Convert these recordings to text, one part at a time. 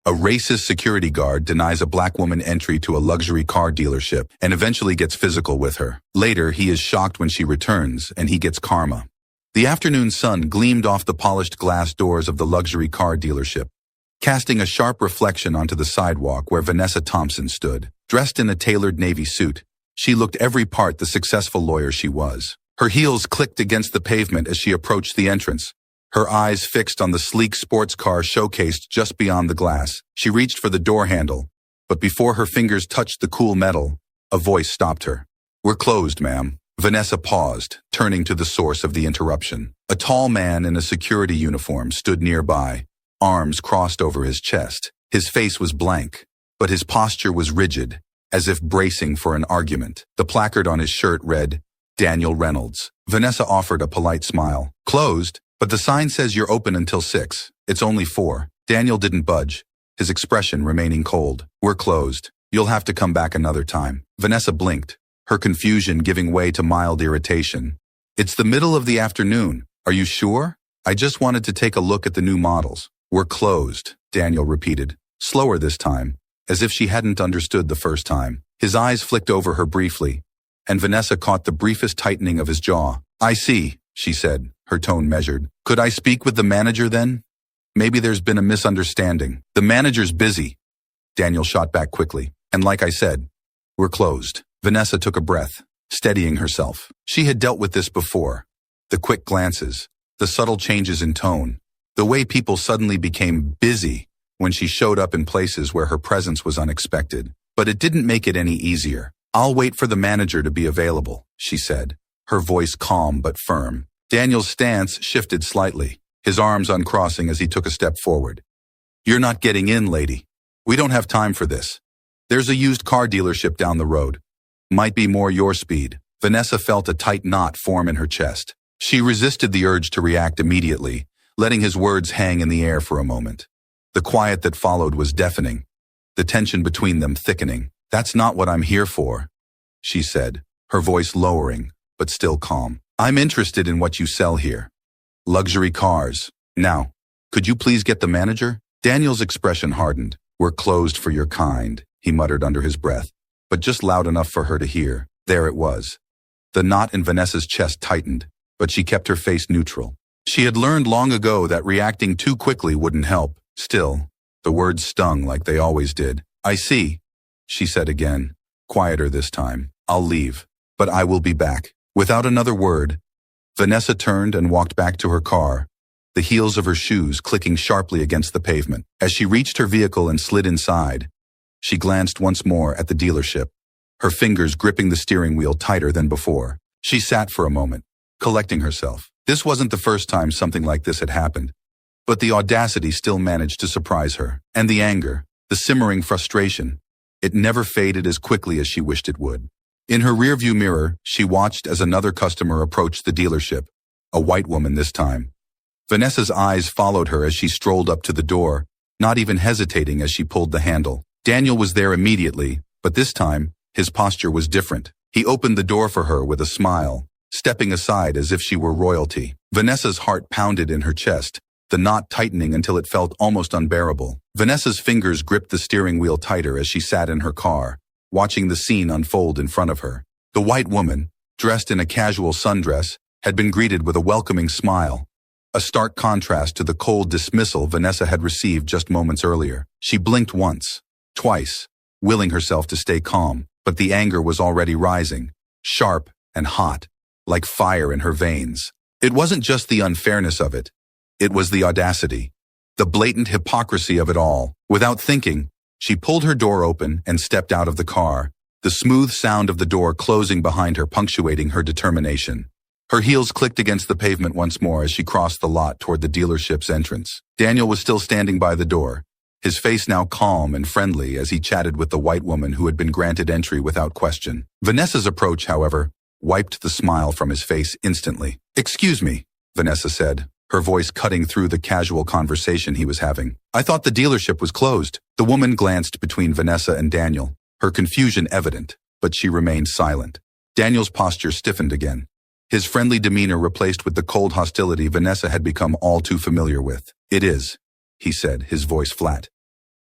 A racist security guard denies a black woman entry to a luxury car dealership and eventually gets physical with her. Later, he is shocked when she returns, and he gets karma. The afternoon sun gleamed off the polished glass doors of the luxury car dealership, casting a sharp reflection onto the sidewalk where Vanessa Thompson stood. Dressed in a tailored navy suit, she looked every part the successful lawyer she was. Her heels clicked against the pavement as she approached the entrance, her eyes fixed on the sleek sports car showcased just beyond the glass. She reached for the door handle, but before her fingers touched the cool metal, a voice stopped her. "We're closed, ma'am." Vanessa paused, turning to the source of the interruption. A tall man in a security uniform stood nearby, arms crossed over his chest. His face was blank, but his posture was rigid, as if bracing for an argument. The placard on his shirt read, "Daniel Reynolds." Vanessa offered a polite smile. "Closed? But the sign says you're open until 6. It's only 4. Daniel didn't budge, his expression remaining cold. "We're closed. You'll have to come back another time." Vanessa blinked, her confusion giving way to mild irritation. "It's the middle of the afternoon. Are you sure? I just wanted to take a look at the new models." "We're closed," Daniel repeated, slower this time, as if she hadn't understood the first time. His eyes flicked over her briefly, and Vanessa caught the briefest tightening of his jaw. "I see," she said, her tone measured. "Could I speak with the manager then? Maybe there's been a misunderstanding." "The manager's busy," Daniel shot back quickly. "And like I said, we're closed." Vanessa took a breath, steadying herself. She had dealt with this before. The quick glances, the subtle changes in tone, the way people suddenly became busy when she showed up in places where her presence was unexpected. But it didn't make it any easier. "I'll wait for the manager to be available," she said, her voice calm but firm. Daniel's stance shifted slightly, his arms uncrossing as he took a step forward. "You're not getting in, lady. We don't have time for this. There's a used car dealership down the road. Might be more your speed." Vanessa felt a tight knot form in her chest. She resisted the urge to react immediately, letting his words hang in the air for a moment. The quiet that followed was deafening, the tension between them thickening. "That's not what I'm here for," she said, her voice lowering, but still calm. "I'm interested in what you sell here. Luxury cars. Now, could you please get the manager?" Daniel's expression hardened. "We're closed for your kind," he muttered under his breath, but just loud enough for her to hear. There it was. The knot in Vanessa's chest tightened, but she kept her face neutral. She had learned long ago that reacting too quickly wouldn't help. Still, the words stung like they always did. "I see," she said again, quieter this time. "I'll leave, but I will be back." Without another word, Vanessa turned and walked back to her car, the heels of her shoes clicking sharply against the pavement. As she reached her vehicle and slid inside, she glanced once more at the dealership, her fingers gripping the steering wheel tighter than before. She sat for a moment, collecting herself. This wasn't the first time something like this had happened, but the audacity still managed to surprise her. And the anger, the simmering frustration, it never faded as quickly as she wished it would. In her rearview mirror, she watched as another customer approached the dealership, a white woman this time. Vanessa's eyes followed her as she strolled up to the door, not even hesitating as she pulled the handle. Daniel was there immediately, but this time, his posture was different. He opened the door for her with a smile, stepping aside as if she were royalty. Vanessa's heart pounded in her chest, the knot tightening until it felt almost unbearable. Vanessa's fingers gripped the steering wheel tighter as she sat in her car, watching the scene unfold in front of her. The white woman, dressed in a casual sundress, had been greeted with a welcoming smile, a stark contrast to the cold dismissal Vanessa had received just moments earlier. She blinked once, twice, willing herself to stay calm, but the anger was already rising, sharp and hot, like fire in her veins. It wasn't just the unfairness of it. It was the audacity, the blatant hypocrisy of it all. Without thinking, she pulled her door open and stepped out of the car, the smooth sound of the door closing behind her punctuating her determination. Her heels clicked against the pavement once more as she crossed the lot toward the dealership's entrance. Daniel was still standing by the door, his face now calm and friendly as he chatted with the white woman who had been granted entry without question. Vanessa's approach, however, wiped the smile from his face instantly. "Excuse me," Vanessa said, her voice cutting through the casual conversation he was having. "I thought the dealership was closed." The woman glanced between Vanessa and Daniel, her confusion evident, but she remained silent. Daniel's posture stiffened again, his friendly demeanor replaced with the cold hostility Vanessa had become all too familiar with. "It is," he said, his voice flat.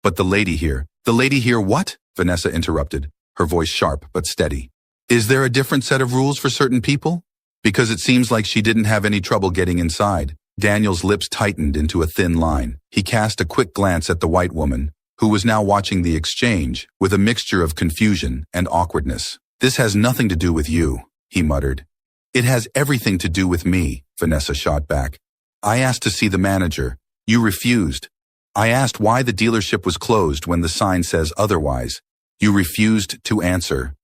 But the lady here what? Vanessa interrupted, her voice sharp but steady. Is there a different set of rules for certain people? Because it seems like she didn't have any trouble getting inside. Daniel's lips tightened into a thin line. He cast a quick glance at the white woman, who was now watching the exchange with a mixture of confusion and awkwardness. This has nothing to do with you, he muttered. It has everything to do with me, Vanessa shot back. I asked to see the manager. You refused. I asked why the dealership was closed when the sign says otherwise. You refused to answer.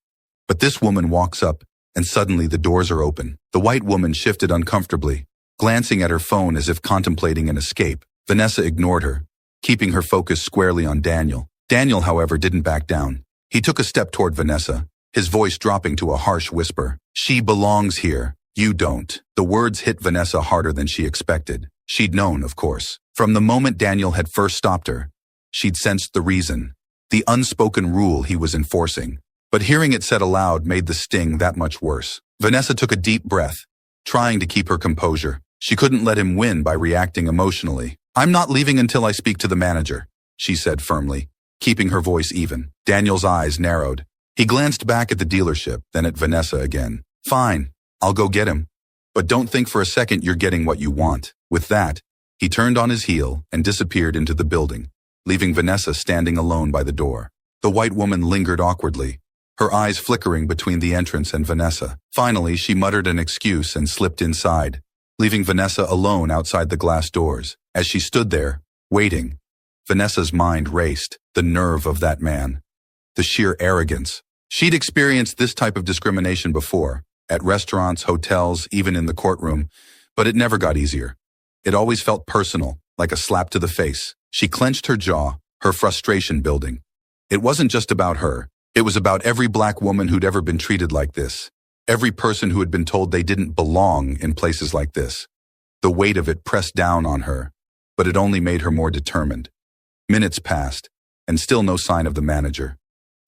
But this woman walks up, and suddenly the doors are open. The white woman shifted uncomfortably, glancing at her phone as if contemplating an escape. Vanessa ignored her, keeping her focus squarely on Daniel. Daniel, however, didn't back down. He took a step toward Vanessa, his voice dropping to a harsh whisper. She belongs here. You don't. The words hit Vanessa harder than she expected. She'd known, of course. From the moment Daniel had first stopped her, she'd sensed the reason, the unspoken rule he was enforcing. But hearing it said aloud made the sting that much worse. Vanessa took a deep breath, trying to keep her composure. She couldn't let him win by reacting emotionally. I'm not leaving until I speak to the manager, she said firmly, keeping her voice even. Daniel's eyes narrowed. He glanced back at the dealership, then at Vanessa again. Fine, I'll go get him. But don't think for a second you're getting what you want. With that, he turned on his heel and disappeared into the building, leaving Vanessa standing alone by the door. The white woman lingered awkwardly, her eyes flickering between the entrance and Vanessa. Finally, she muttered an excuse and slipped inside, leaving Vanessa alone outside the glass doors. As she stood there, waiting, Vanessa's mind raced. The nerve of that man. The sheer arrogance. She'd experienced this type of discrimination before, at restaurants, hotels, even in the courtroom, but it never got easier. It always felt personal, like a slap to the face. She clenched her jaw, her frustration building. It wasn't just about her. It was about every black woman who'd ever been treated like this. Every person who had been told they didn't belong in places like this. The weight of it pressed down on her, but it only made her more determined. Minutes passed, and still no sign of the manager.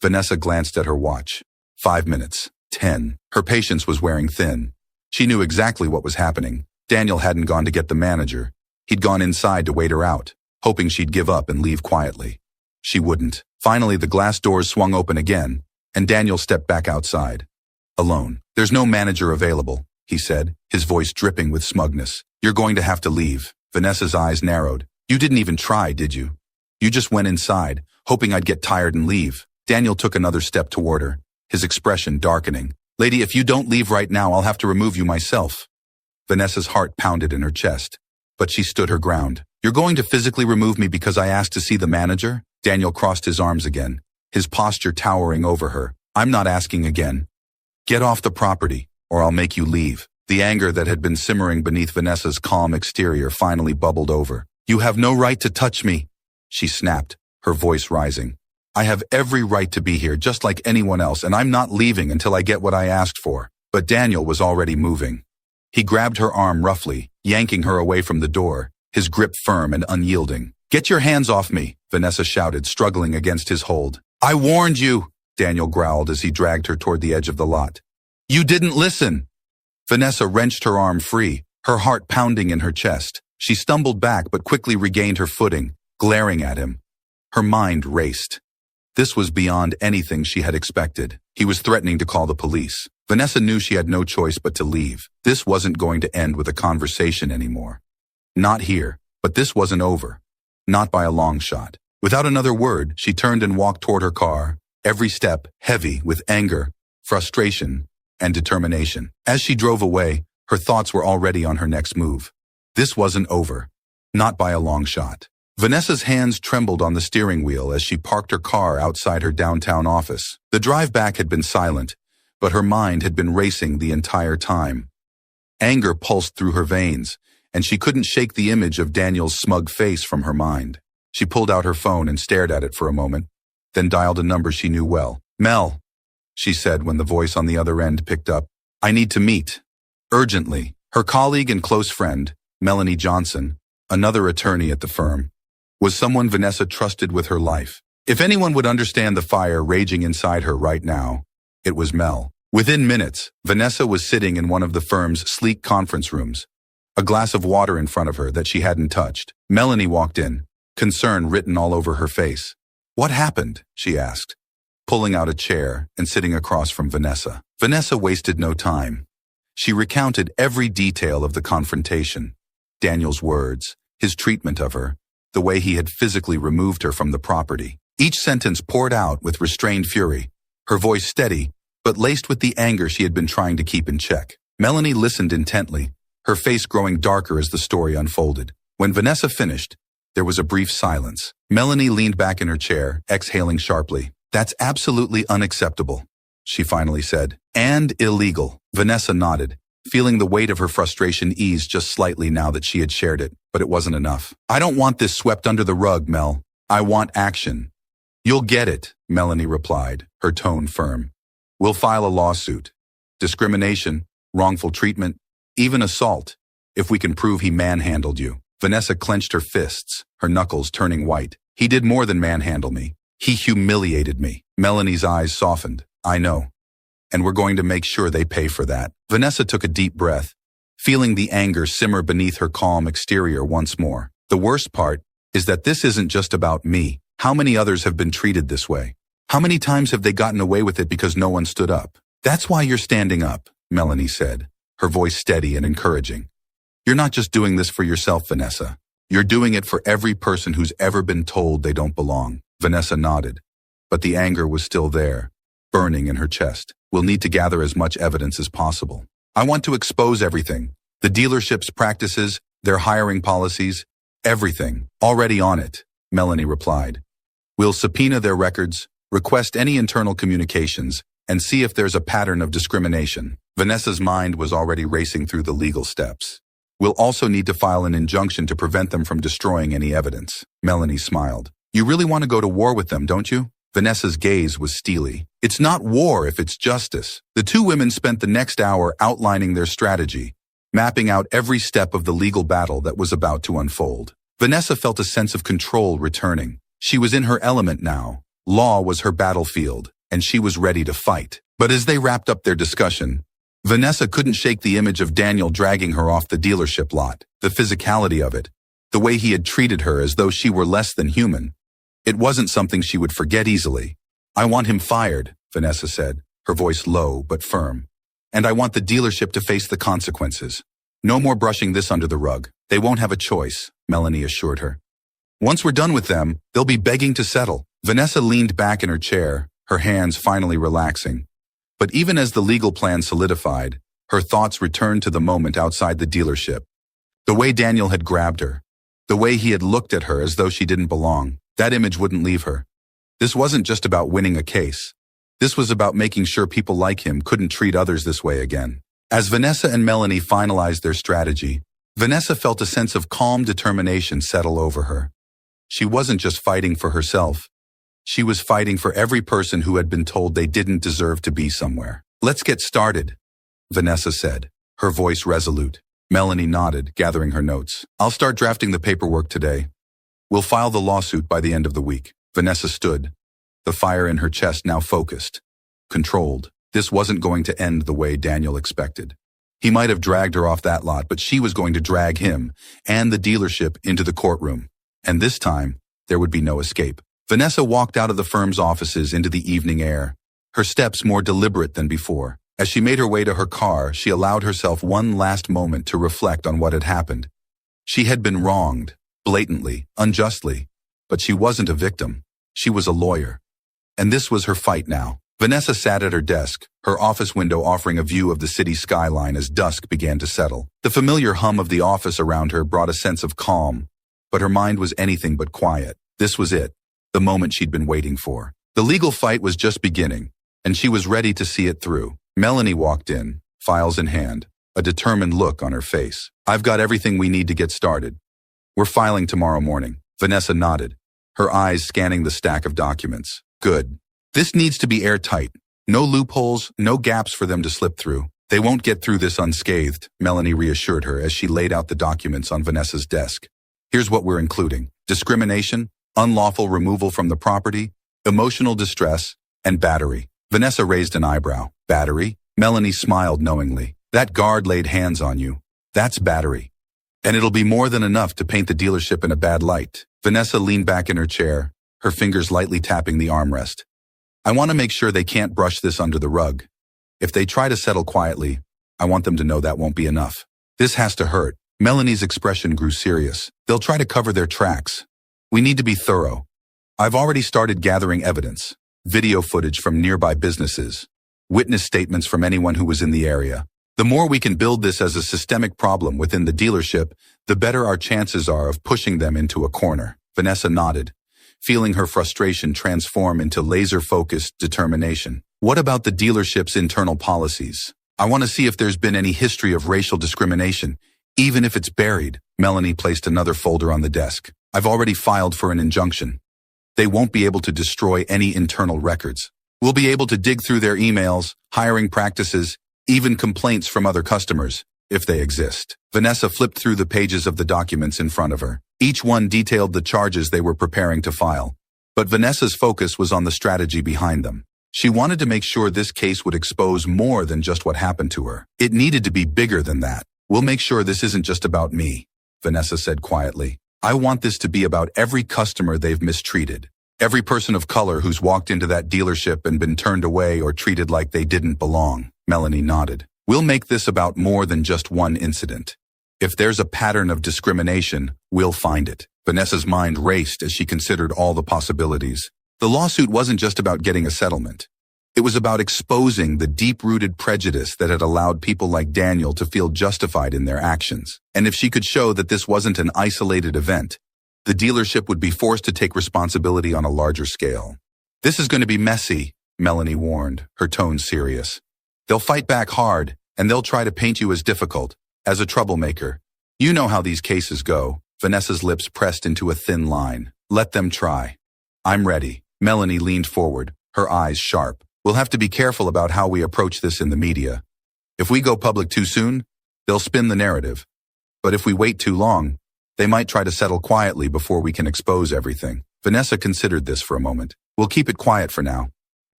Vanessa glanced at her watch. 5 minutes. 10. Her patience was wearing thin. She knew exactly what was happening. Daniel hadn't gone to get the manager. He'd gone inside to wait her out, hoping she'd give up and leave quietly. She wouldn't. Finally, the glass doors swung open again, and Daniel stepped back outside. Alone. There's no manager available, he said, his voice dripping with smugness. You're going to have to leave. Vanessa's eyes narrowed. You didn't even try, did you? You just went inside, hoping I'd get tired and leave. Daniel took another step toward her, his expression darkening. Lady, if you don't leave right now, I'll have to remove you myself. Vanessa's heart pounded in her chest, but she stood her ground. You're going to physically remove me because I asked to see the manager? Daniel crossed his arms again, his posture towering over her. I'm not asking again. Get off the property, or I'll make you leave. The anger that had been simmering beneath Vanessa's calm exterior finally bubbled over. You have no right to touch me, she snapped, her voice rising. I have every right to be here just like anyone else, and I'm not leaving until I get what I asked for. But Daniel was already moving. He grabbed her arm roughly, yanking her away from the door, his grip firm and unyielding. Get your hands off me, Vanessa shouted, struggling against his hold. I warned you, Daniel growled as he dragged her toward the edge of the lot. You didn't listen. Vanessa wrenched her arm free, her heart pounding in her chest. She stumbled back but quickly regained her footing, glaring at him. Her mind raced. This was beyond anything she had expected. He was threatening to call the police. Vanessa knew she had no choice but to leave. This wasn't going to end with a conversation anymore. Not here, but this wasn't over. Not by a long shot. Without another word, she turned and walked toward her car, every step heavy with anger, frustration, and determination. As she drove away, her thoughts were already on her next move. This wasn't over. Not by a long shot. Vanessa's hands trembled on the steering wheel as she parked her car outside her downtown office. The drive back had been silent, but her mind had been racing the entire time. Anger pulsed through her veins, and she couldn't shake the image of Daniel's smug face from her mind. She pulled out her phone and stared at it for a moment, then dialed a number she knew well. Mel, she said when the voice on the other end picked up. I need to meet. Urgently. Her colleague and close friend, Melanie Johnson, another attorney at the firm, was someone Vanessa trusted with her life. If anyone would understand the fire raging inside her right now, it was Mel. Within minutes, Vanessa was sitting in one of the firm's sleek conference rooms, a glass of water in front of her that she hadn't touched. Melanie walked in, concern written all over her face. What happened? She asked, pulling out a chair and sitting across from Vanessa. Vanessa wasted no time. She recounted every detail of the confrontation. Daniel's words, his treatment of her, the way he had physically removed her from the property. Each sentence poured out with restrained fury, her voice steady, but laced with the anger she had been trying to keep in check. Melanie listened intently, her face growing darker as the story unfolded. When Vanessa finished, there was a brief silence. Melanie leaned back in her chair, exhaling sharply. "That's absolutely unacceptable," she finally said. "And illegal." Vanessa nodded, feeling the weight of her frustration ease just slightly now that she had shared it, but it wasn't enough. "I don't want this swept under the rug, Mel. I want action." "You'll get it," Melanie replied, her tone firm. "We'll file a lawsuit. Discrimination, wrongful treatment, even assault, if we can prove he manhandled you." Vanessa clenched her fists, her knuckles turning white. "He did more than manhandle me. He humiliated me." Melanie's eyes softened. "I know. And we're going to make sure they pay for that." Vanessa took a deep breath, feeling the anger simmer beneath her calm exterior once more. "The worst part is that this isn't just about me. How many others have been treated this way? How many times have they gotten away with it because no one stood up?" "That's why you're standing up," Melanie said, her voice steady and encouraging. "You're not just doing this for yourself, Vanessa. You're doing it for every person who's ever been told they don't belong." Vanessa nodded, but the anger was still there, burning in her chest. "We'll need to gather as much evidence as possible. I want to expose everything. The dealership's practices, their hiring policies, everything. Already on it," Melanie replied. "We'll subpoena their records, request any internal communications, and see if there's a pattern of discrimination." Vanessa's mind was already racing through the legal steps. "We'll also need to file an injunction to prevent them from destroying any evidence." Melanie smiled. "You really want to go to war with them, don't you?" Vanessa's gaze was steely. "It's not war if it's justice." The two women spent the next hour outlining their strategy, mapping out every step of the legal battle that was about to unfold. Vanessa felt a sense of control returning. She was in her element now. Law was her battlefield, and she was ready to fight. But as they wrapped up their discussion, Vanessa couldn't shake the image of Daniel dragging her off the dealership lot, the physicality of it, the way he had treated her as though she were less than human. It wasn't something she would forget easily. "I want him fired," Vanessa said, her voice low but firm. "And I want the dealership to face the consequences. No more brushing this under the rug. They won't have a choice," Melanie assured her. "Once we're done with them, they'll be begging to settle." Vanessa leaned back in her chair, her hands finally relaxing. But even as the legal plan solidified, her thoughts returned to the moment outside the dealership. The way Daniel had grabbed her, the way he had looked at her as though she didn't belong, that image wouldn't leave her. This wasn't just about winning a case. This was about making sure people like him couldn't treat others this way again. As Vanessa and Melanie finalized their strategy, Vanessa felt a sense of calm determination settle over her. She wasn't just fighting for herself. She was fighting for every person who had been told they didn't deserve to be somewhere. "Let's get started," Vanessa said, her voice resolute. Melanie nodded, gathering her notes. "I'll start drafting the paperwork today. We'll file the lawsuit by the end of the week." Vanessa stood, the fire in her chest now focused, controlled. This wasn't going to end the way Daniel expected. He might have dragged her off that lot, but she was going to drag him and the dealership into the courtroom. And this time, there would be no escape. Vanessa walked out of the firm's offices into the evening air, her steps more deliberate than before. As she made her way to her car, she allowed herself one last moment to reflect on what had happened. She had been wronged, blatantly, unjustly, but she wasn't a victim. She was a lawyer. And this was her fight now. Vanessa sat at her desk, her office window offering a view of the city skyline as dusk began to settle. The familiar hum of the office around her brought a sense of calm, but her mind was anything but quiet. This was it. The moment she'd been waiting for. The legal fight was just beginning, and she was ready to see it through. Melanie walked in, files in hand, a determined look on her face. "I've got everything we need to get started. We're filing tomorrow morning." Vanessa nodded, her eyes scanning the stack of documents. "Good. This needs to be airtight. No loopholes, no gaps for them to slip through. They won't get through this unscathed," Melanie reassured her as she laid out the documents on Vanessa's desk. "Here's what we're including: discrimination, unlawful removal from the property, emotional distress, and battery." Vanessa raised an eyebrow. "Battery?" Melanie smiled knowingly. "That guard laid hands on you. That's battery. And it'll be more than enough to paint the dealership in a bad light." Vanessa leaned back in her chair, her fingers lightly tapping the armrest. I want to make sure they can't brush this under the rug. If they try to settle quietly, I want them to know that won't be enough. This has to hurt. Melanie's expression grew serious. They'll try to cover their tracks. We need to be thorough. I've already started gathering evidence, video footage from nearby businesses, witness statements from anyone who was in the area. The more we can build this as a systemic problem within the dealership, the better our chances are of pushing them into a corner. Vanessa nodded, feeling her frustration transform into laser-focused determination. What about the dealership's internal policies? I want to see if there's been any history of racial discrimination, even if it's buried. Melanie placed another folder on the desk. I've already filed for an injunction. They won't be able to destroy any internal records. We'll be able to dig through their emails, hiring practices, even complaints from other customers, if they exist. Vanessa flipped through the pages of the documents in front of her. Each one detailed the charges they were preparing to file. But Vanessa's focus was on the strategy behind them. She wanted to make sure this case would expose more than just what happened to her. It needed to be bigger than that. We'll make sure this isn't just about me, Vanessa said quietly. I want this to be about every customer they've mistreated. Every person of color who's walked into that dealership and been turned away or treated like they didn't belong. Melanie nodded. We'll make this about more than just one incident. If there's a pattern of discrimination, we'll find it. Vanessa's mind raced as she considered all the possibilities. The lawsuit wasn't just about getting a settlement. It was about exposing the deep-rooted prejudice that had allowed people like Daniel to feel justified in their actions. And if she could show that this wasn't an isolated event, the dealership would be forced to take responsibility on a larger scale. This is going to be messy, Melanie warned, her tone serious. They'll fight back hard, and they'll try to paint you as difficult, as a troublemaker. You know how these cases go. Vanessa's lips pressed into a thin line. Let them try. I'm ready. Melanie leaned forward, her eyes sharp. We'll have to be careful about how we approach this in the media. If we go public too soon, they'll spin the narrative. But if we wait too long, they might try to settle quietly before we can expose everything. Vanessa considered this for a moment. We'll keep it quiet for now.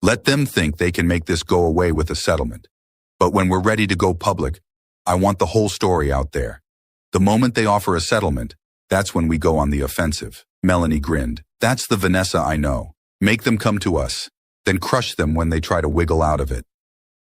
Let them think they can make this go away with a settlement. But when we're ready to go public, I want the whole story out there. The moment they offer a settlement, that's when we go on the offensive. Melanie grinned. That's the Vanessa I know. Make them come to us, then crush them when they try to wiggle out of it.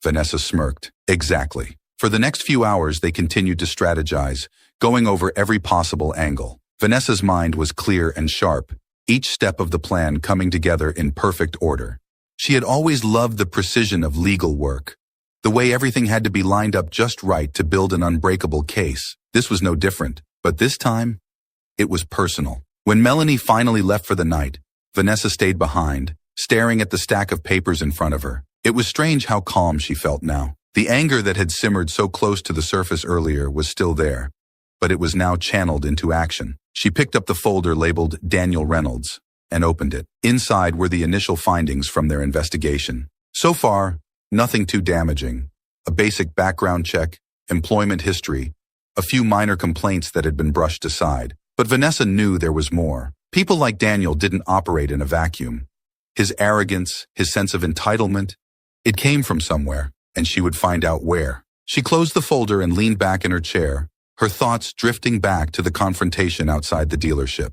Vanessa smirked. Exactly. For the next few hours, they continued to strategize, going over every possible angle. Vanessa's mind was clear and sharp, each step of the plan coming together in perfect order. She had always loved the precision of legal work, the way everything had to be lined up just right to build an unbreakable case. This was no different, but this time, it was personal. When Melanie finally left for the night, Vanessa stayed behind, staring at the stack of papers in front of her. It was strange how calm she felt now. The anger that had simmered so close to the surface earlier was still there, but it was now channeled into action. She picked up the folder labeled Daniel Reynolds and opened it. Inside were the initial findings from their investigation. So far, nothing too damaging. A basic background check, employment history, a few minor complaints that had been brushed aside. But Vanessa knew there was more. People like Daniel didn't operate in a vacuum. His arrogance, his sense of entitlement, it came from somewhere, and she would find out where. She closed the folder and leaned back in her chair, her thoughts drifting back to the confrontation outside the dealership.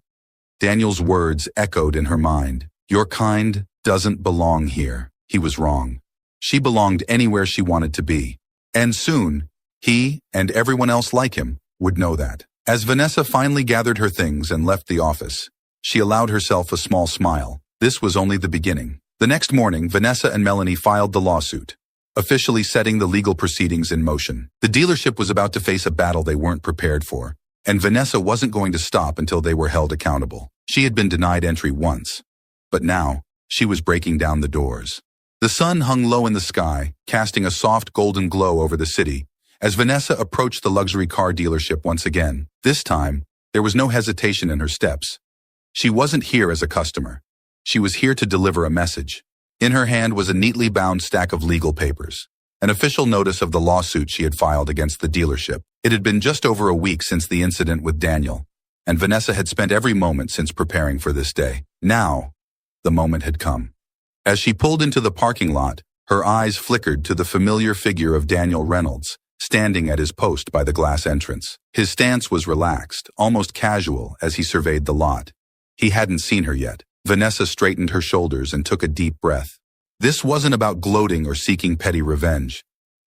Daniel's words echoed in her mind. Your kind doesn't belong here. He was wrong. She belonged anywhere she wanted to be. And soon, he and everyone else like him would know that. As Vanessa finally gathered her things and left the office, she allowed herself a small smile. This was only the beginning. The next morning, Vanessa and Melanie filed the lawsuit, officially setting the legal proceedings in motion. The dealership was about to face a battle they weren't prepared for, and Vanessa wasn't going to stop until they were held accountable. She had been denied entry once, but now she was breaking down the doors. The sun hung low in the sky, casting a soft golden glow over the city, as Vanessa approached the luxury car dealership once again. This time, there was no hesitation in her steps. She wasn't here as a customer. She was here to deliver a message. In her hand was a neatly bound stack of legal papers, an official notice of the lawsuit she had filed against the dealership. It had been just over a week since the incident with Daniel, and Vanessa had spent every moment since preparing for this day. Now, the moment had come. As she pulled into the parking lot, her eyes flickered to the familiar figure of Daniel Reynolds, standing at his post by the glass entrance. His stance was relaxed, almost casual, as he surveyed the lot. He hadn't seen her yet. Vanessa straightened her shoulders and took a deep breath. This wasn't about gloating or seeking petty revenge.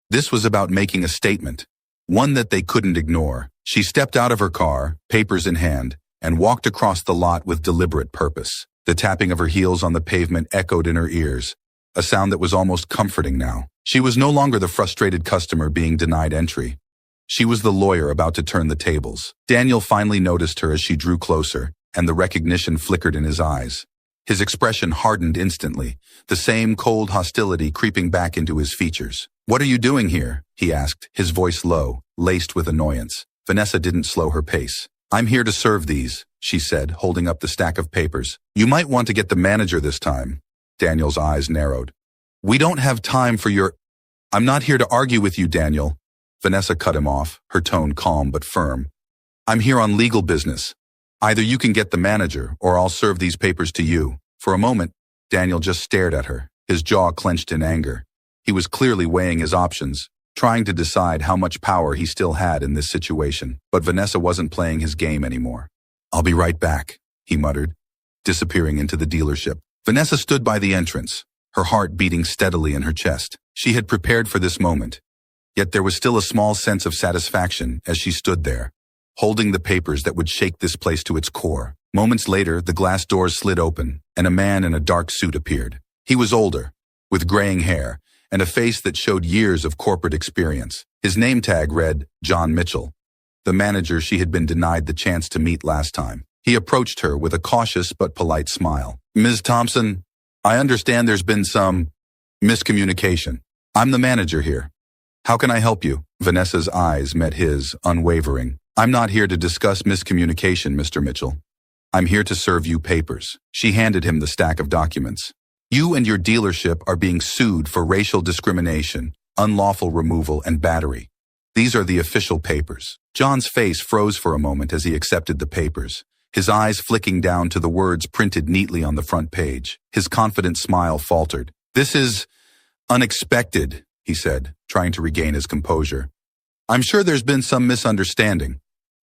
This was about making a statement, one that they couldn't ignore. She stepped out of her car, papers in hand, and walked across the lot with deliberate purpose. The tapping of her heels on the pavement echoed in her ears, a sound that was almost comforting now. She was no longer the frustrated customer being denied entry. She was the lawyer about to turn the tables. Daniel finally noticed her as she drew closer, and the recognition flickered in his eyes. His expression hardened instantly, the same cold hostility creeping back into his features. "What are you doing here?" he asked, his voice low, laced with annoyance. Vanessa didn't slow her pace. "I'm here to serve these," she said, holding up the stack of papers. "You might want to get the manager this time." Daniel's eyes narrowed. "We don't have time for your—" "I'm not here to argue with you, Daniel." Vanessa cut him off, her tone calm but firm. "I'm here on legal business. Either you can get the manager, or I'll serve these papers to you." For a moment, Daniel just stared at her, his jaw clenched in anger. He was clearly weighing his options, trying to decide how much power he still had in this situation. But Vanessa wasn't playing his game anymore. "I'll be right back," he muttered, disappearing into the dealership. Vanessa stood by the entrance, her heart beating steadily in her chest. She had prepared for this moment. Yet there was still a small sense of satisfaction as she stood there, holding the papers that would shake this place to its core. Moments later, the glass doors slid open, and a man in a dark suit appeared. He was older, with graying hair, and a face that showed years of corporate experience. His name tag read, John Mitchell, the manager she had been denied the chance to meet last time. He approached her with a cautious but polite smile. "Ms. Thompson, I understand there's been some miscommunication. I'm the manager here. How can I help you?" Vanessa's eyes met his, unwavering. "I'm not here to discuss miscommunication, Mr. Mitchell. I'm here to serve you papers." She handed him the stack of documents. "You and your dealership are being sued for racial discrimination, unlawful removal, and battery. These are the official papers." John's face froze for a moment as he accepted the papers, his eyes flicking down to the words printed neatly on the front page. His confident smile faltered. "This is unexpected," he said, trying to regain his composure. "I'm sure there's been some misunderstanding.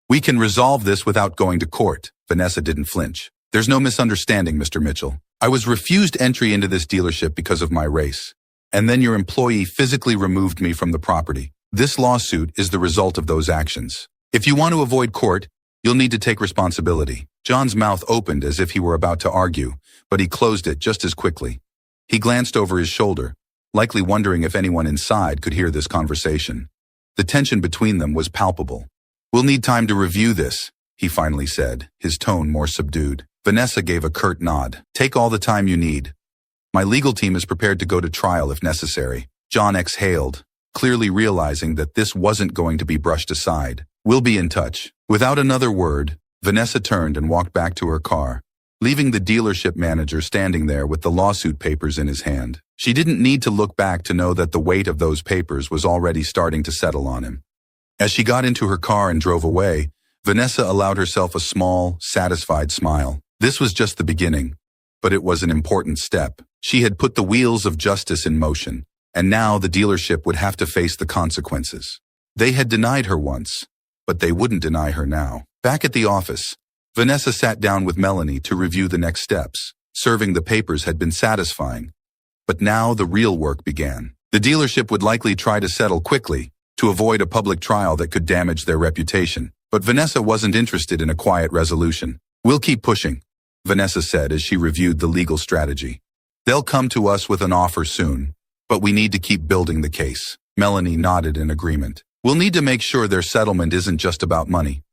We can resolve this without going to court." Vanessa didn't flinch. "There's no misunderstanding, Mr. Mitchell. I was refused entry into this dealership because of my race, and then your employee physically removed me from the property. This lawsuit is the result of those actions. If you want to avoid court, you'll need to take responsibility." John's mouth opened as if he were about to argue, but he closed it just as quickly. He glanced over his shoulder, likely wondering if anyone inside could hear this conversation. The tension between them was palpable. "We'll need time to review this," he finally said, his tone more subdued. Vanessa gave a curt nod. "Take all the time you need. My legal team is prepared to go to trial if necessary." John exhaled, clearly realizing that this wasn't going to be brushed aside. "We'll be in touch." Without another word, Vanessa turned and walked back to her car, leaving the dealership manager standing there with the lawsuit papers in his hand. She didn't need to look back to know that the weight of those papers was already starting to settle on him. As she got into her car and drove away, Vanessa allowed herself a small, satisfied smile. This was just the beginning, but it was an important step. She had put the wheels of justice in motion, and now the dealership would have to face the consequences. They had denied her once, but they wouldn't deny her now. Back at the office, Vanessa sat down with Melanie to review the next steps. Serving the papers had been satisfying, but now the real work began. The dealership would likely try to settle quickly to avoid a public trial that could damage their reputation. But Vanessa wasn't interested in a quiet resolution. "We'll keep pushing," Vanessa said as she reviewed the legal strategy. "They'll come to us with an offer soon, but we need to keep building the case." Melanie nodded in agreement. "We'll need to make sure their settlement isn't just about money.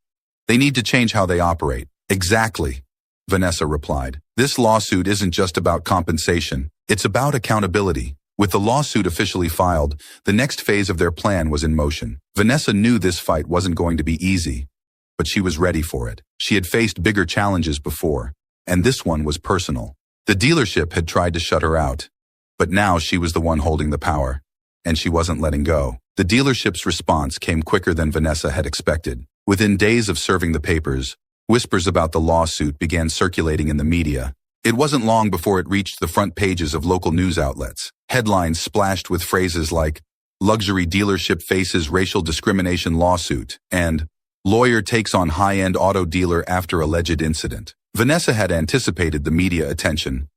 They need to change how they operate." "Exactly," Vanessa replied. "This lawsuit isn't just about compensation. It's about accountability." With the lawsuit officially filed, the next phase of their plan was in motion. Vanessa knew this fight wasn't going to be easy, but she was ready for it. She had faced bigger challenges before, and this one was personal. The dealership had tried to shut her out, but now she was the one holding the power, and she wasn't letting go. The dealership's response came quicker than Vanessa had expected. Within days of serving the papers, whispers about the lawsuit began circulating in the media. It wasn't long before it reached the front pages of local news outlets. Headlines splashed with phrases like, "Luxury dealership faces racial discrimination lawsuit," and "Lawyer takes on high-end auto dealer after alleged incident." Vanessa had anticipated the media attention,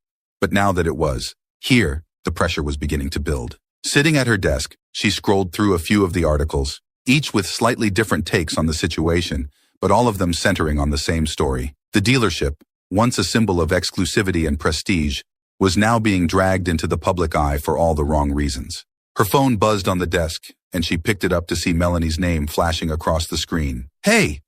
but now that it was here, the pressure was beginning to build. Sitting at her desk, she scrolled through a few of the articles, each with slightly different takes on the situation, but all of them centering on the same story. The dealership, once a symbol of exclusivity and prestige, was now being dragged into the public eye for all the wrong reasons. Her phone buzzed on the desk, and she picked it up to see Melanie's name flashing across the screen. "Hey,"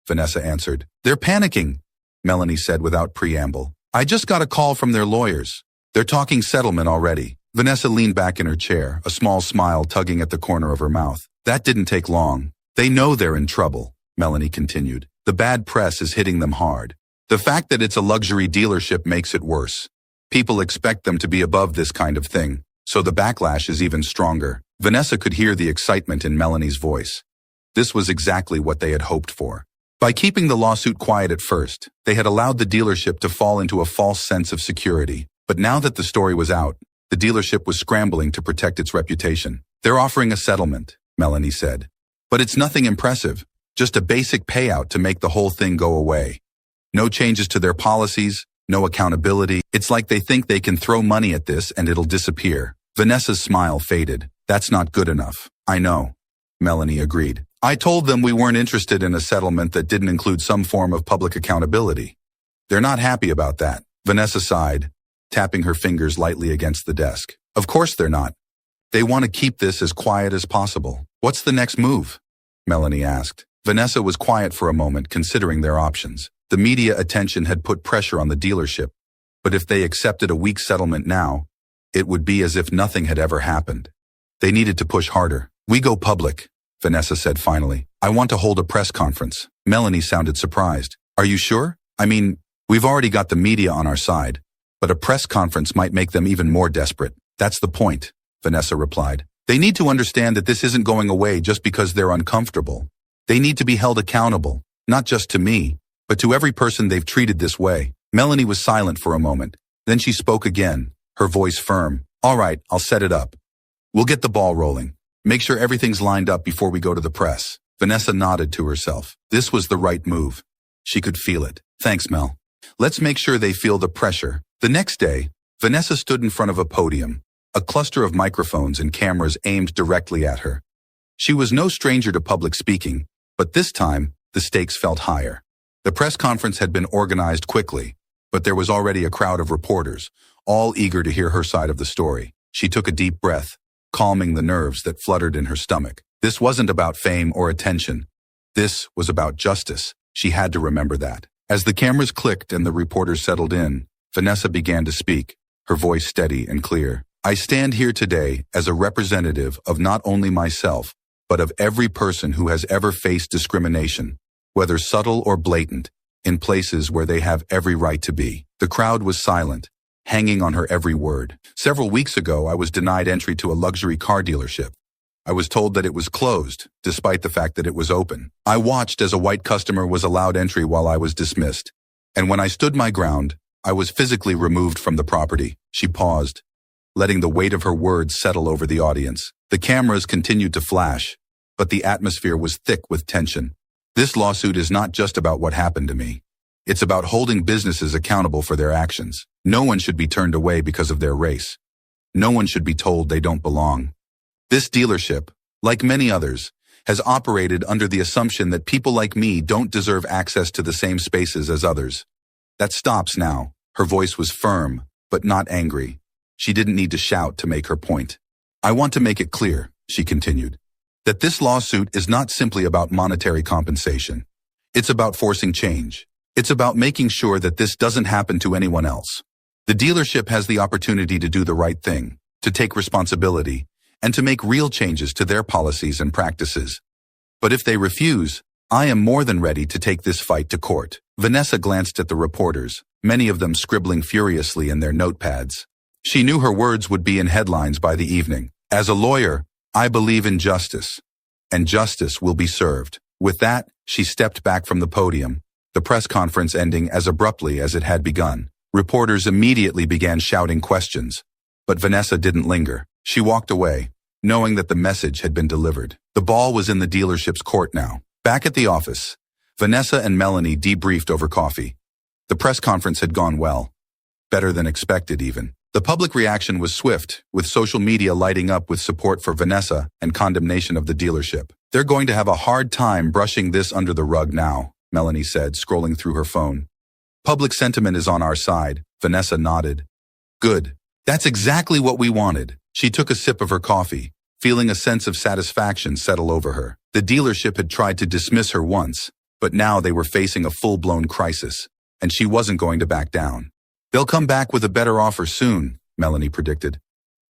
Vanessa answered. "They're panicking," Melanie said without preamble. "I just got a call from their lawyers. They're talking settlement already." Vanessa leaned back in her chair, a small smile tugging at the corner of her mouth. "That didn't take long. They know they're in trouble," Melanie continued. "The bad press is hitting them hard. The fact that it's a luxury dealership makes it worse. People expect them to be above this kind of thing, so the backlash is even stronger." Vanessa could hear the excitement in Melanie's voice. This was exactly what they had hoped for. By keeping the lawsuit quiet at first, they had allowed the dealership to fall into a false sense of security. But now that the story was out, the dealership was scrambling to protect its reputation. "They're offering a settlement," Melanie said. "But it's nothing impressive, just a basic payout to make the whole thing go away. No changes to their policies, no accountability. It's like they think they can throw money at this and it'll disappear." Vanessa's smile faded. "That's not good enough." "I know," Melanie agreed. "I told them we weren't interested in a settlement that didn't include some form of public accountability. They're not happy about that." Vanessa sighed, tapping her fingers lightly against the desk. "Of course they're not. They want to keep this as quiet as possible." "What's the next move?" Melanie asked. Vanessa was quiet for a moment, considering their options. The media attention had put pressure on the dealership, but if they accepted a weak settlement now, it would be as if nothing had ever happened. They needed to push harder. "We go public," Vanessa said finally. "I want to hold a press conference." Melanie sounded surprised. "Are you sure? I mean, we've already got the media on our side, but a press conference might make them even more desperate." "That's the point," Vanessa replied. "They need to understand that this isn't going away just because they're uncomfortable. They need to be held accountable, not just to me, but to every person they've treated this way." Melanie was silent for a moment. Then she spoke again, her voice firm. "All right, I'll set it up. We'll get the ball rolling. Make sure everything's lined up before we go to the press." Vanessa nodded to herself. This was the right move. She could feel it. "Thanks, Mel. Let's make sure they feel the pressure." The next day, Vanessa stood in front of a podium, a cluster of microphones and cameras aimed directly at her. She was no stranger to public speaking, but this time, the stakes felt higher. The press conference had been organized quickly, but there was already a crowd of reporters, all eager to hear her side of the story. She took a deep breath, calming the nerves that fluttered in her stomach. This wasn't about fame or attention. This was about justice. She had to remember that. As the cameras clicked and the reporters settled in, Vanessa began to speak, her voice steady and clear. "I stand here today as a representative of not only myself, but of every person who has ever faced discrimination, whether subtle or blatant, in places where they have every right to be." The crowd was silent, hanging on her every word. "Several weeks ago, I was denied entry to a luxury car dealership. I was told that it was closed, despite the fact that it was open. I watched as a white customer was allowed entry while I was dismissed. And when I stood my ground, I was physically removed from the property." She paused, letting the weight of her words settle over the audience. The cameras continued to flash, but the atmosphere was thick with tension. "This lawsuit is not just about what happened to me. It's about holding businesses accountable for their actions. No one should be turned away because of their race. No one should be told they don't belong. This dealership, like many others, has operated under the assumption that people like me don't deserve access to the same spaces as others. That stops now." Her voice was firm, but not angry. She didn't need to shout to make her point. "I want to make it clear," she continued, "that this lawsuit is not simply about monetary compensation. It's about forcing change. It's about making sure that this doesn't happen to anyone else. The dealership has the opportunity to do the right thing, to take responsibility, and to make real changes to their policies and practices. But if they refuse, I am more than ready to take this fight to court." Vanessa glanced at the reporters, many of them scribbling furiously in their notepads. She knew her words would be in headlines by the evening. "As a lawyer, I believe in justice, and justice will be served." With that, she stepped back from the podium, the press conference ending as abruptly as it had begun. Reporters immediately began shouting questions, but Vanessa didn't linger. She walked away, knowing that the message had been delivered. The ball was in the dealership's court now. Back at the office, Vanessa and Melanie debriefed over coffee. The press conference had gone well. Better than expected, even. The public reaction was swift, with social media lighting up with support for Vanessa and condemnation of the dealership. They're going to have a hard time brushing this under the rug now, Melanie said, scrolling through her phone. Public sentiment is on our side, Vanessa nodded. Good. That's exactly what we wanted. She took a sip of her coffee, feeling a sense of satisfaction settle over her. The dealership had tried to dismiss her once, but now they were facing a full-blown crisis, and she wasn't going to back down. They'll come back with a better offer soon, Melanie predicted.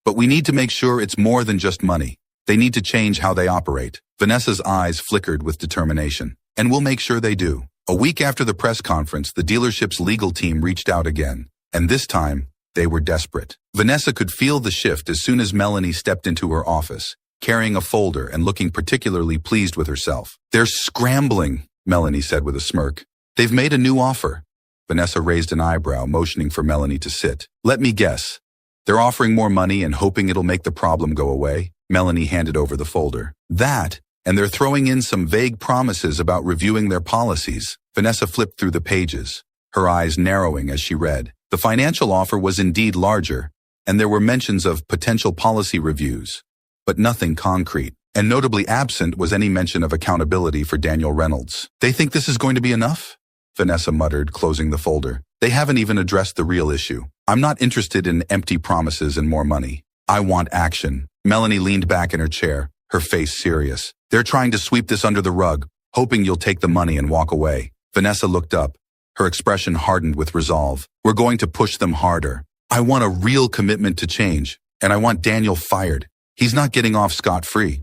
But we need to make sure it's more than just money. They need to change how they operate. Vanessa's eyes flickered with determination. And we'll make sure they do. A week after the press conference, the dealership's legal team reached out again. And this time, they were desperate. Vanessa could feel the shift as soon as Melanie stepped into her office, carrying a folder and looking particularly pleased with herself. They're scrambling, Melanie said with a smirk. They've made a new offer. Vanessa raised an eyebrow, motioning for Melanie to sit. Let me guess. They're offering more money and hoping it'll make the problem go away. Melanie handed over the folder. That, and they're throwing in some vague promises about reviewing their policies. Vanessa flipped through the pages, her eyes narrowing as she read. The financial offer was indeed larger, and there were mentions of potential policy reviews, but nothing concrete. And notably absent was any mention of accountability for Daniel Reynolds. They think this is going to be enough? Vanessa muttered, closing the folder. They haven't even addressed the real issue. I'm not interested in empty promises and more money. I want action. Melanie leaned back in her chair, her face serious. They're trying to sweep this under the rug, hoping you'll take the money and walk away. Vanessa looked up, her expression hardened with resolve. We're going to push them harder. I want a real commitment to change, and I want Daniel fired. He's not getting off scot-free.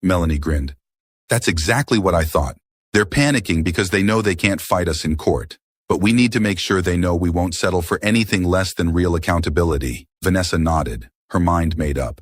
Melanie grinned. That's exactly what I thought. They're panicking because they know they can't fight us in court. But we need to make sure they know we won't settle for anything less than real accountability. Vanessa nodded, her mind made up.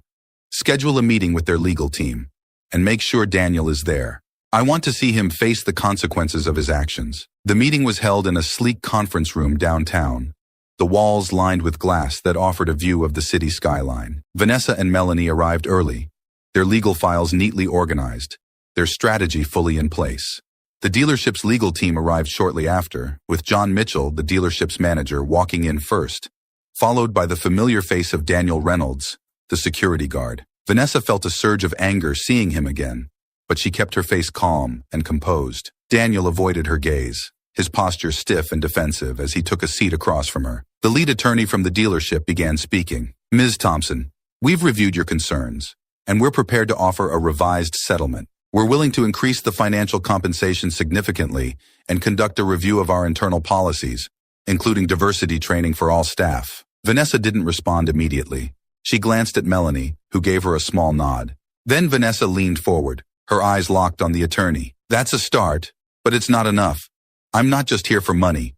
Schedule a meeting with their legal team, and make sure Daniel is there. I want to see him face the consequences of his actions. The meeting was held in a sleek conference room downtown, the walls lined with glass that offered a view of the city skyline. Vanessa and Melanie arrived early, their legal files neatly organized, their strategy fully in place. The dealership's legal team arrived shortly after, with John Mitchell, the dealership's manager, walking in first, followed by the familiar face of Daniel Reynolds, the security guard. Vanessa felt a surge of anger seeing him again, but she kept her face calm and composed. Daniel avoided her gaze, his posture stiff and defensive as he took a seat across from her. The lead attorney from the dealership began speaking. Ms. Thompson, we've reviewed your concerns, and we're prepared to offer a revised settlement. We're willing to increase the financial compensation significantly and conduct a review of our internal policies, including diversity training for all staff. Vanessa didn't respond immediately. She glanced at Melanie, who gave her a small nod. Then Vanessa leaned forward, her eyes locked on the attorney. That's a start, but it's not enough. I'm not just here for money.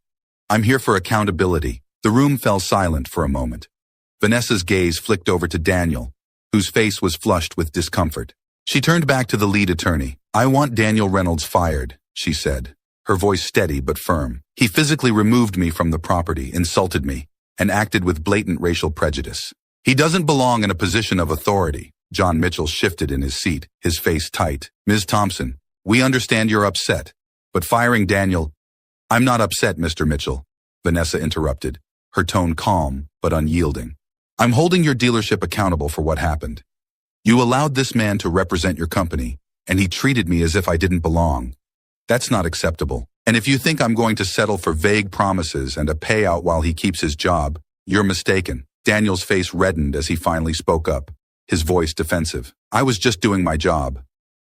I'm here for accountability. The room fell silent for a moment. Vanessa's gaze flicked over to Daniel, whose face was flushed with discomfort. She turned back to the lead attorney. I want Daniel Reynolds fired, she said, her voice steady but firm. He physically removed me from the property, insulted me, and acted with blatant racial prejudice. He doesn't belong in a position of authority. John Mitchell shifted in his seat, his face tight. Ms. Thompson, we understand you're upset, but firing Daniel— I'm not upset, Mr. Mitchell, Vanessa interrupted, her tone calm but unyielding. I'm holding your dealership accountable for what happened. You allowed this man to represent your company, and he treated me as if I didn't belong. That's not acceptable. And if you think I'm going to settle for vague promises and a payout while he keeps his job, you're mistaken. Daniel's face reddened as he finally spoke up, his voice defensive. I was just doing my job.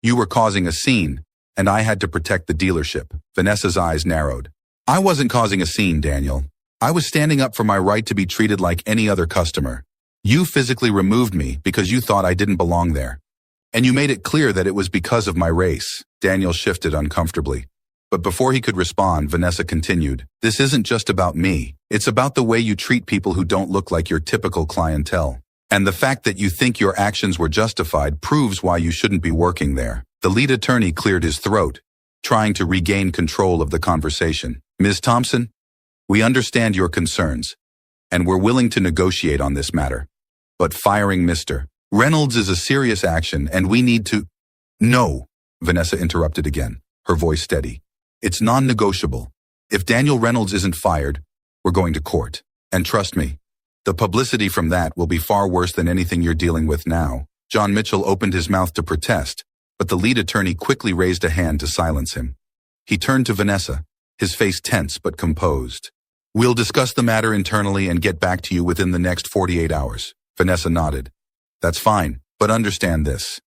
You were causing a scene, and I had to protect the dealership. Vanessa's eyes narrowed. I wasn't causing a scene, Daniel. I was standing up for my right to be treated like any other customer. You physically removed me because you thought I didn't belong there. And you made it clear that it was because of my race. Daniel shifted uncomfortably. But before he could respond, Vanessa continued, This isn't just about me. It's about the way you treat people who don't look like your typical clientele. And the fact that you think your actions were justified proves why you shouldn't be working there. The lead attorney cleared his throat, trying to regain control of the conversation. Ms. Thompson, we understand your concerns, and we're willing to negotiate on this matter. But firing Mr. Reynolds is a serious action, and we need to— No, Vanessa interrupted again, her voice steady. It's non-negotiable. If Daniel Reynolds isn't fired, We're going to court. And trust me, the publicity from that will be far worse than anything you're dealing with now. John Mitchell opened his mouth to protest, but the lead attorney quickly raised a hand to silence him. He turned to Vanessa, his face tense but composed. We'll discuss the matter internally and get back to you within the next 48 hours. Vanessa nodded. That's fine, but understand this.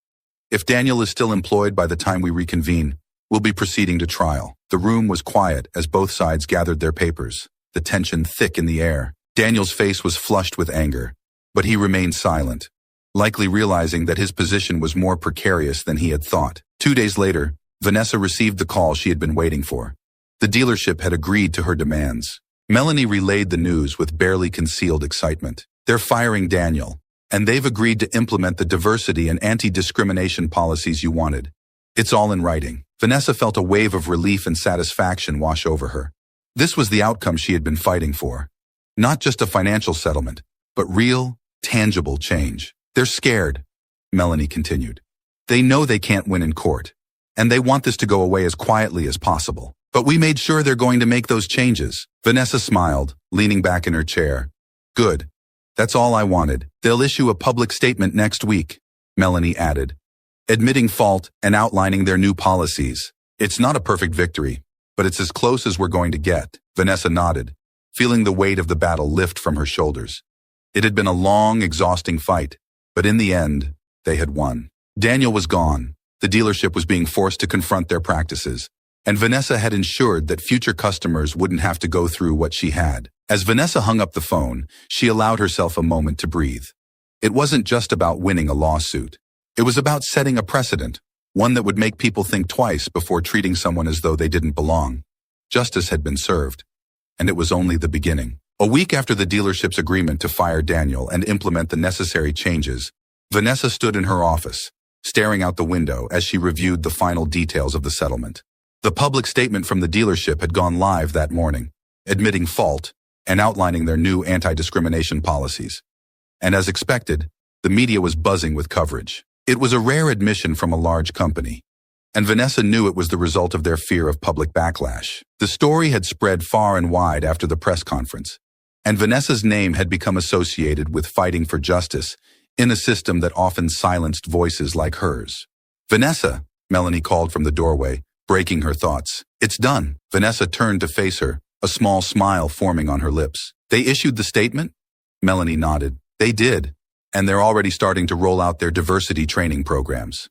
If Daniel is still employed by the time we reconvene, we'll be proceeding to trial. The room was quiet as both sides gathered their papers, the tension thick in the air. Daniel's face was flushed with anger, but he remained silent, likely realizing that his position was more precarious than he had thought. 2 days later, Vanessa received the call she had been waiting for. The dealership had agreed to her demands. Melanie relayed the news with barely concealed excitement. They're firing Daniel, and they've agreed to implement the diversity and anti-discrimination policies you wanted. It's all in writing. Vanessa felt a wave of relief and satisfaction wash over her. This was the outcome she had been fighting for. Not just a financial settlement, but real, tangible change. They're scared, Melanie continued. They know they can't win in court, and they want this to go away as quietly as possible. But we made sure they're going to make those changes. Vanessa smiled, leaning back in her chair. Good. That's all I wanted. They'll issue a public statement next week, Melanie added, admitting fault and outlining their new policies. It's not a perfect victory, but it's as close as we're going to get. Vanessa nodded, feeling the weight of the battle lift from her shoulders. It had been a long, exhausting fight, but in the end, they had won. Daniel was gone. The dealership was being forced to confront their practices, and Vanessa had ensured that future customers wouldn't have to go through what she had. As Vanessa hung up the phone, she allowed herself a moment to breathe. It wasn't just about winning a lawsuit. It was about setting a precedent, one that would make people think twice before treating someone as though they didn't belong. Justice had been served, and it was only the beginning. A week after the dealership's agreement to fire Daniel and implement the necessary changes, Vanessa stood in her office, staring out the window as she reviewed the final details of the settlement. The public statement from the dealership had gone live that morning, admitting fault and outlining their new anti-discrimination policies. And as expected, the media was buzzing with coverage. It was a rare admission from a large company, and Vanessa knew it was the result of their fear of public backlash. The story had spread far and wide after the press conference, and Vanessa's name had become associated with fighting for justice in a system that often silenced voices like hers. Vanessa, Melanie called from the doorway, breaking her thoughts. It's done. Vanessa turned to face her, a small smile forming on her lips. They issued the statement? Melanie nodded. They did, and they're already starting to roll out their diversity training programs.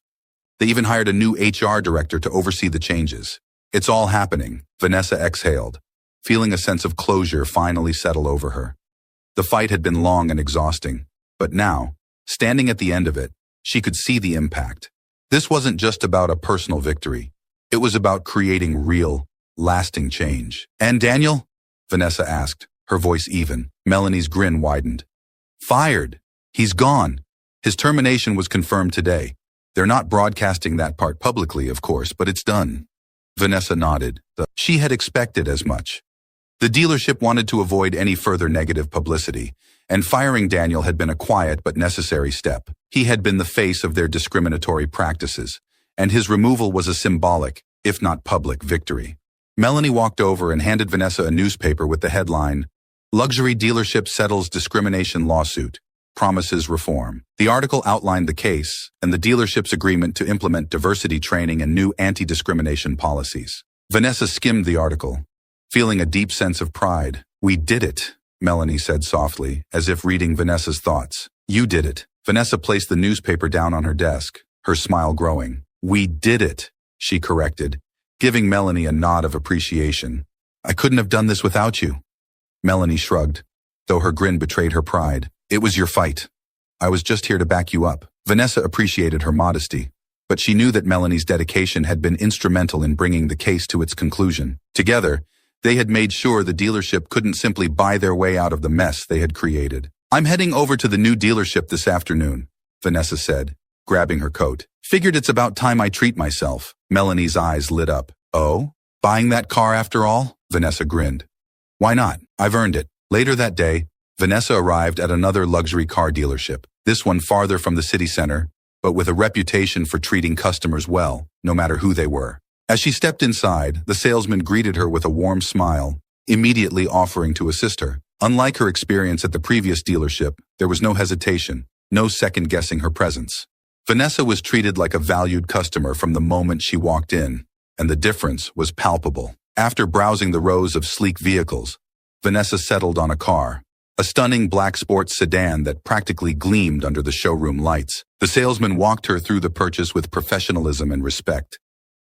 They even hired a new HR director to oversee the changes. It's all happening, Vanessa exhaled, feeling a sense of closure finally settle over her. The fight had been long and exhausting, but now, standing at the end of it, she could see the impact. This wasn't just about a personal victory. It was about creating real, lasting change. And Daniel? Vanessa asked, her voice even. Melanie's grin widened. Fired. He's gone. His termination was confirmed today. They're not broadcasting that part publicly, of course, but it's done. Vanessa nodded. She had expected as much. The dealership wanted to avoid any further negative publicity, and firing Daniel had been a quiet but necessary step. He had been the face of their discriminatory practices, and his removal was a symbolic, if not public, victory. Melanie walked over and handed Vanessa a newspaper with the headline, Luxury Dealership Settles Discrimination Lawsuit, Promises Reform. The article outlined the case and the dealership's agreement to implement diversity training and new anti-discrimination policies. Vanessa skimmed the article, feeling a deep sense of pride. We did it, Melanie said softly, as if reading Vanessa's thoughts. You did it. Vanessa placed the newspaper down on her desk, her smile growing. We did it, she corrected, giving Melanie a nod of appreciation. I couldn't have done this without you. Melanie shrugged, though her grin betrayed her pride. It was your fight. I was just here to back you up. Vanessa appreciated her modesty, but she knew that Melanie's dedication had been instrumental in bringing the case to its conclusion. Together, they had made sure the dealership couldn't simply buy their way out of the mess they had created. I'm heading over to the new dealership this afternoon, Vanessa said, grabbing her coat. Figured it's about time I treat myself. Melanie's eyes lit up. Oh? Buying that car after all? Vanessa grinned. Why not? I've earned it. Later that day, Vanessa arrived at another luxury car dealership, this one farther from the city center, but with a reputation for treating customers well, no matter who they were. As she stepped inside, the salesman greeted her with a warm smile immediately offering to assist her. Unlike her experience at the previous dealership, there was no hesitation, no second-guessing her presence. Vanessa was treated like a valued customer from the moment she walked in, and the difference was palpable. After browsing the rows of sleek vehicles, Vanessa settled on a car, a stunning black sports sedan that practically gleamed under the showroom lights. The salesman walked her through the purchase with professionalism and respect,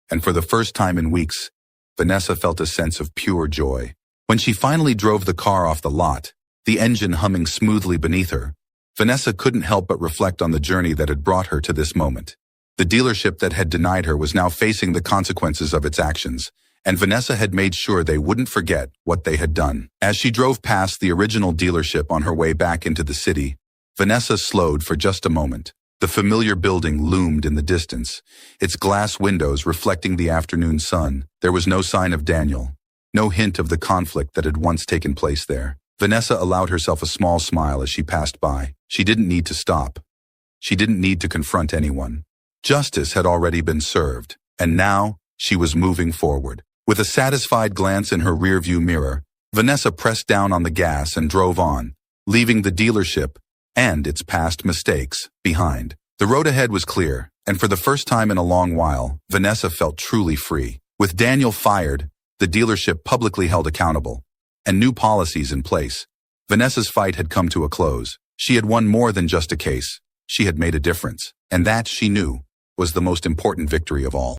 and for the first time in weeks, Vanessa felt a sense of pure joy. When she finally drove the car off the lot, the engine humming smoothly beneath her, Vanessa couldn't help but reflect on the journey that had brought her to this moment. The dealership that had denied her was now facing the consequences of its actions, and Vanessa had made sure they wouldn't forget what they had done. As she drove past the original dealership on her way back into the city, Vanessa slowed for just a moment. The familiar building loomed in the distance, its glass windows reflecting the afternoon sun. There was no sign of Daniel, no hint of the conflict that had once taken place there. Vanessa allowed herself a small smile as she passed by. She didn't need to stop. She didn't need to confront anyone. Justice had already been served, and now she was moving forward. With a satisfied glance in her rearview mirror, Vanessa pressed down on the gas and drove on, leaving the dealership and its past mistakes behind. The road ahead was clear, and for the first time in a long while, Vanessa felt truly free. With Daniel fired, the dealership publicly held accountable, and new policies in place, Vanessa's fight had come to a close. She had won more than just a case. She had made a difference, and that, she knew, was the most important victory of all.